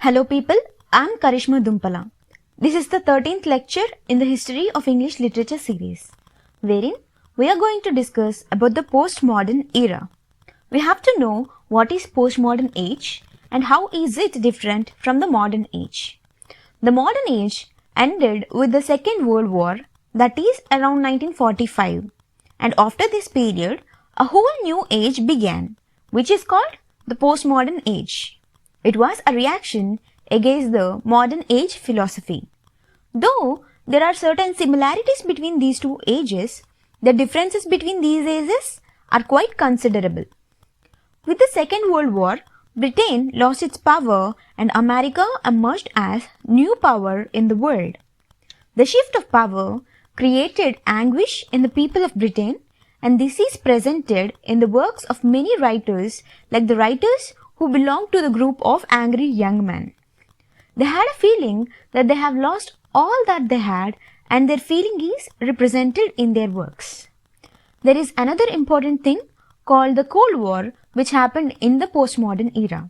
Hello people, I am Karishma Dumpala. This is the 13th lecture in the History of English Literature series, wherein we are going to discuss about the postmodern era. We have to know what is postmodern age and how is it different from the modern age. The modern age ended with the Second World War, that is around 1945, and after this period, a whole new age began, which is called the postmodern age. It was a reaction against the modern age philosophy. Though there are certain similarities between these two ages, the differences between these ages are quite considerable. With the Second World War, Britain lost its power and America emerged as new power in the world. The shift of power created anguish in the people of Britain, and this is presented in the works of many writers like the writers who belonged to the group of angry young men. They had a feeling that they have lost all that they had, and their feeling is represented in their works. There is another important thing called the Cold War, which happened in the postmodern era.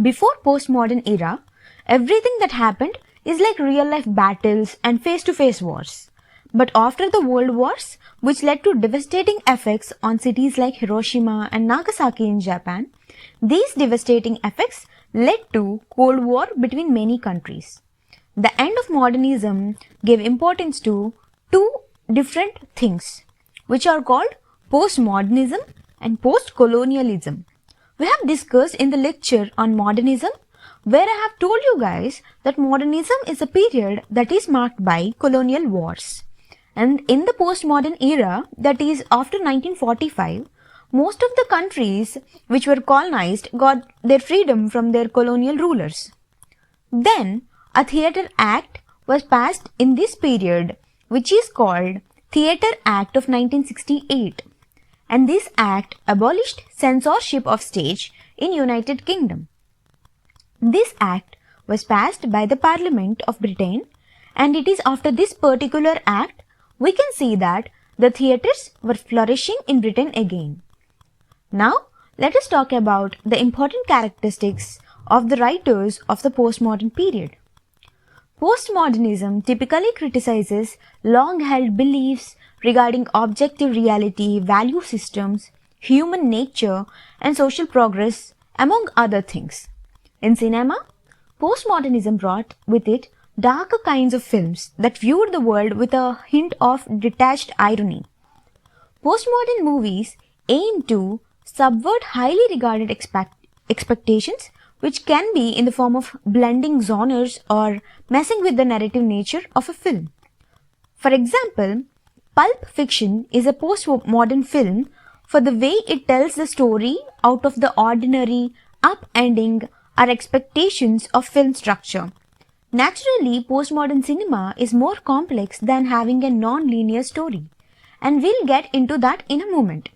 Before postmodern era, everything that happened is like real life battles and face-to-face wars. But after the world wars, which led to devastating effects on cities like Hiroshima and Nagasaki in Japan, these devastating effects led to Cold War between many countries. The end of modernism gave importance to two different things, which are called postmodernism and post-colonialism. We have discussed in the lecture on modernism, where I have told you guys that modernism is a period that is marked by colonial wars. And in the postmodern era, that is after 1945, most of the countries which were colonized got their freedom from their colonial rulers. Then, a Theatre Act was passed in this period, which is called Theatre Act of 1968. And this act abolished censorship of stage in United Kingdom. This act was passed by the Parliament of Britain, and it is after this particular act we can see that the theatres were flourishing in Britain again. Now, let us talk about the important characteristics of the writers of the postmodern period. Postmodernism typically criticizes long-held beliefs regarding objective reality, value systems, human nature, and social progress, among other things. In cinema, postmodernism brought with it darker kinds of films that viewed the world with a hint of detached irony. Postmodern movies aim to subvert highly regarded expectations, which can be in the form of blending genres or messing with the narrative nature of a film. For example, Pulp Fiction is a postmodern film for the way it tells the story out of the ordinary, upending our expectations of film structure. Naturally, postmodern cinema is more complex than having a non-linear story, and we'll get into that in a moment.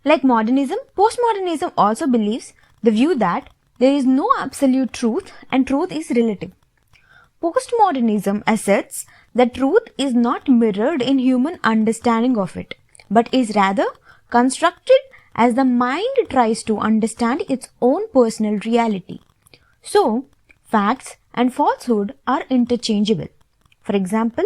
Like modernism, postmodernism also believes the view that there is no absolute truth and truth is relative. Postmodernism asserts that truth is not mirrored in human understanding of it, but is rather constructed as the mind tries to understand its own personal reality. So, facts and falsehood are interchangeable. For example,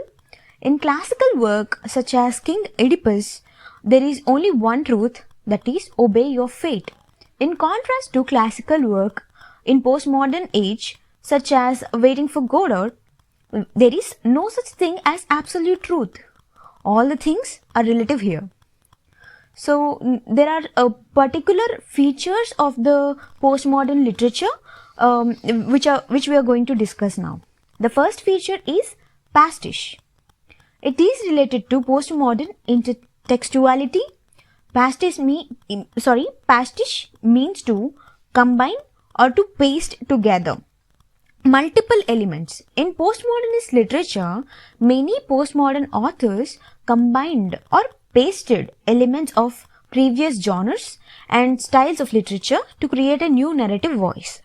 in classical work such as King Oedipus, there is only one truth, that is, obey your fate. In contrast to classical work in postmodern age such as Waiting for Godot, there is no such thing as absolute truth. All the things are relative here. So there are particular features of the postmodern literature which we are going to discuss now. The first feature is pastiche. It is related to postmodern intertextuality. Pastiche means to combine or to paste together multiple elements. In postmodernist literature, many postmodern authors combined or pasted elements of previous genres and styles of literature to create a new narrative voice,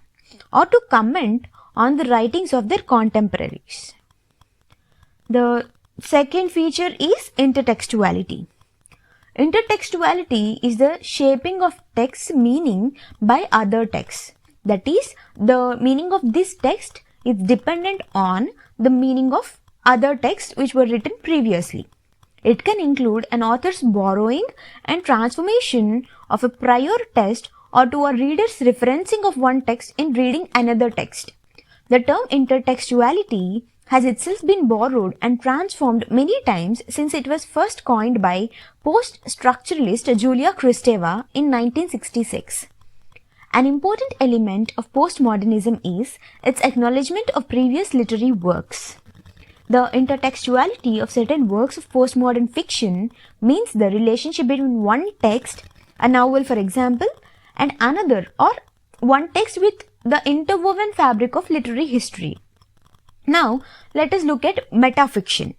or to comment on the writings of their contemporaries. The second feature is intertextuality. Intertextuality is the shaping of text's meaning by other texts. That is, the meaning of this text is dependent on the meaning of other texts which were written previously. It can include an author's borrowing and transformation of a prior text or to a reader's referencing of one text in reading another text. The term intertextuality has itself been borrowed and transformed many times since it was first coined by post-structuralist Julia Kristeva in 1966. An important element of postmodernism is its acknowledgement of previous literary works. The intertextuality of certain works of postmodern fiction means the relationship between one text, a novel for example, and another, or one text with the interwoven fabric of literary history. Now, let us look at metafiction.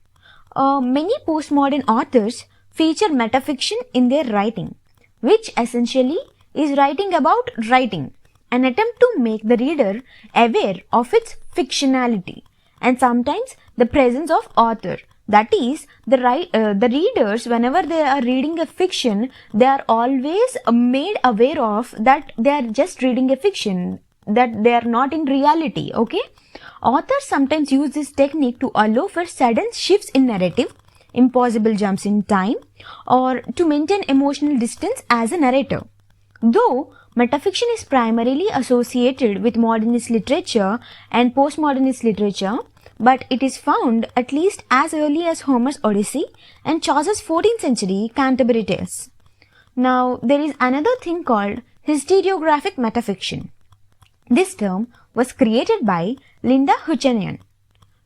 Many postmodern authors feature metafiction in their writing, which essentially is writing about writing, an attempt to make the reader aware of its fictionality and sometimes the presence of author. That is, the readers, whenever they are reading a fiction, they are always made aware of that they are just reading a fiction, that they are not in reality, okay? Authors sometimes use this technique to allow for sudden shifts in narrative, impossible jumps in time, or to maintain emotional distance as a narrator. Though metafiction is primarily associated with modernist literature and postmodernist literature, but it is found at least as early as Homer's Odyssey and Chaucer's 14th century Canterbury Tales. Now, there is another thing called historiographic metafiction. This term was created by Linda Huchenian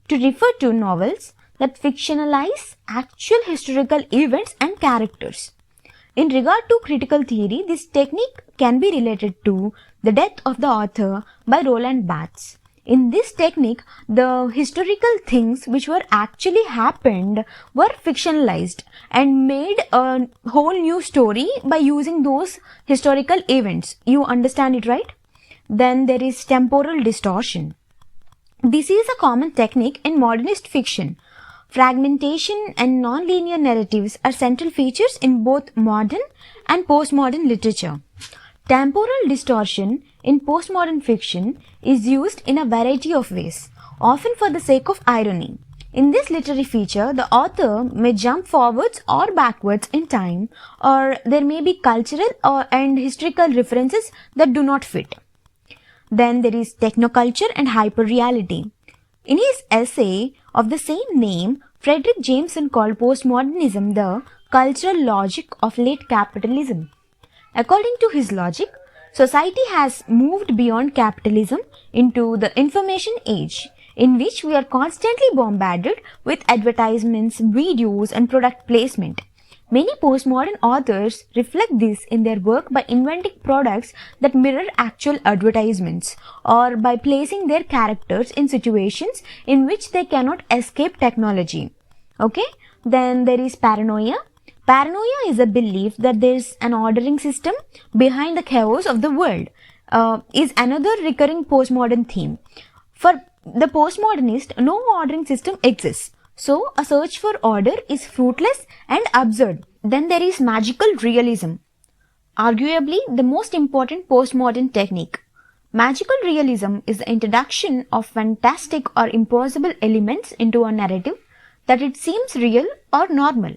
to refer to novels that fictionalize actual historical events and characters. In regard to critical theory, this technique can be related to The Death of the Author by Roland Barthes. In this technique, the historical things which were actually happened were fictionalized and made a whole new story by using those historical events. You understand it, right? Then there is temporal distortion. This is a common technique in modernist fiction. Fragmentation and non-linear narratives are central features in both modern and postmodern literature. Temporal distortion in postmodern fiction is used in a variety of ways, often for the sake of irony. In this literary feature, the author may jump forwards or backwards in time, or there may be cultural and historical references that do not fit. Then there is technoculture and hyperreality. In his essay of the same name, Fredric Jameson called postmodernism the cultural logic of late capitalism. According to his logic, society has moved beyond capitalism into the information age, in which we are constantly bombarded with advertisements, videos, and product placement. Many postmodern authors reflect this in their work by inventing products that mirror actual advertisements, or by placing their characters in situations in which they cannot escape technology. Okay? Then there is paranoia. Paranoia is a belief that there is an ordering system behind the chaos of the world. Is another recurring postmodern theme. For the postmodernist, no ordering system exists. So, a search for order is fruitless and absurd. Then there is magical realism. Arguably, the most important postmodern technique. Magical realism is the introduction of fantastic or impossible elements into a narrative that it seems real or normal.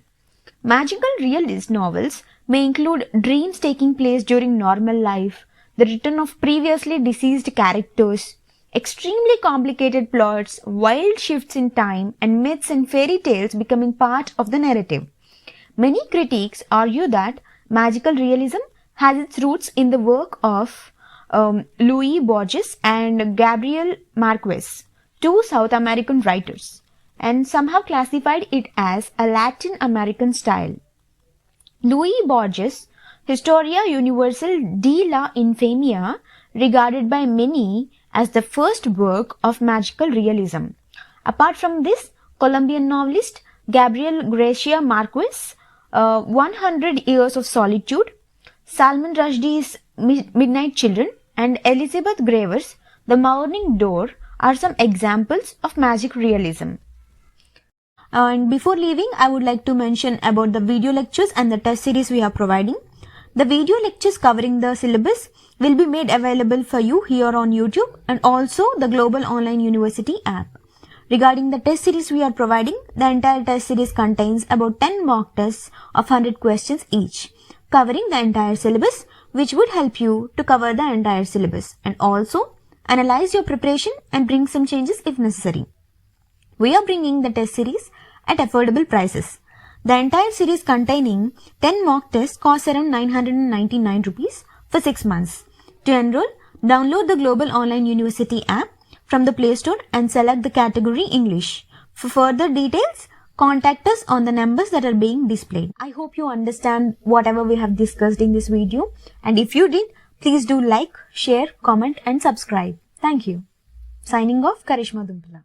Magical realist novels may include dreams taking place during normal life, the return of previously deceased characters, extremely complicated plots, wild shifts in time, and myths and fairy tales becoming part of the narrative. Many critics argue that magical realism has its roots in the work of Luis Borges and Gabriel Marquez, two South American writers, and somehow classified it as a Latin American style. Luis Borges, Historia Universal de la Infamia, regarded by many as the first work of magical realism. Apart from this, Colombian novelist Gabriel Garcia Marquez, 100 Years of Solitude, Salman Rushdie's Midnight Children, and Elizabeth Graver's The Morning Door are some examples of magic realism. And before leaving, I would like to mention about the video lectures and the test series we are providing. The video lectures covering the syllabus will be made available for you here on YouTube and also the Global Online University app. Regarding the test series we are providing, the entire test series contains about 10 mock tests of 100 questions each, covering the entire syllabus, which would help you to cover the entire syllabus and also analyze your preparation and bring some changes if necessary. We are bringing the test series at affordable prices. The entire series containing 10 mock tests costs around 999 rupees for 6 months. To enroll, download the Global Online University app from the Play Store and select the category English. For further details, contact us on the numbers that are being displayed. I hope you understand whatever we have discussed in this video, and if you did, please do like, share, comment and subscribe. Thank you. Signing off, Karishma Dumpala.